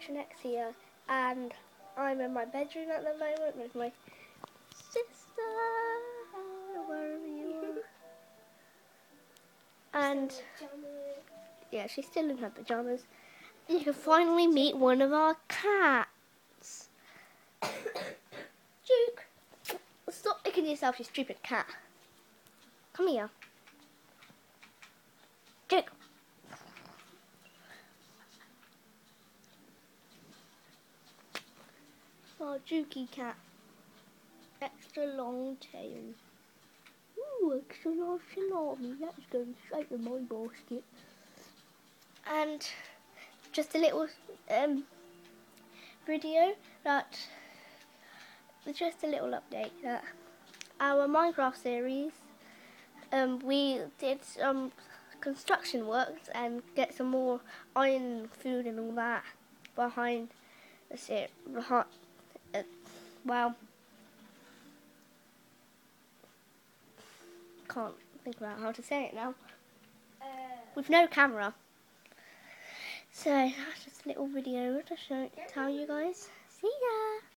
Action X here, and I'm in my bedroom at the moment with my sister, wherever you are. And yeah, she's still in her pajamas. You can finally meet one of our cats. Duke, stop licking yourself, you stupid cat. Come here. Duke. Oh, Dukey cat. Extra long tail. Ooh, extra large salami. That's going straight in my basket. And just a little video that, just a little update that our Minecraft series, we did some construction works and get some more iron food and all that behind the series. Well, can't think about how to say it now. With no camera. So that's just a little video to tell you guys. See ya!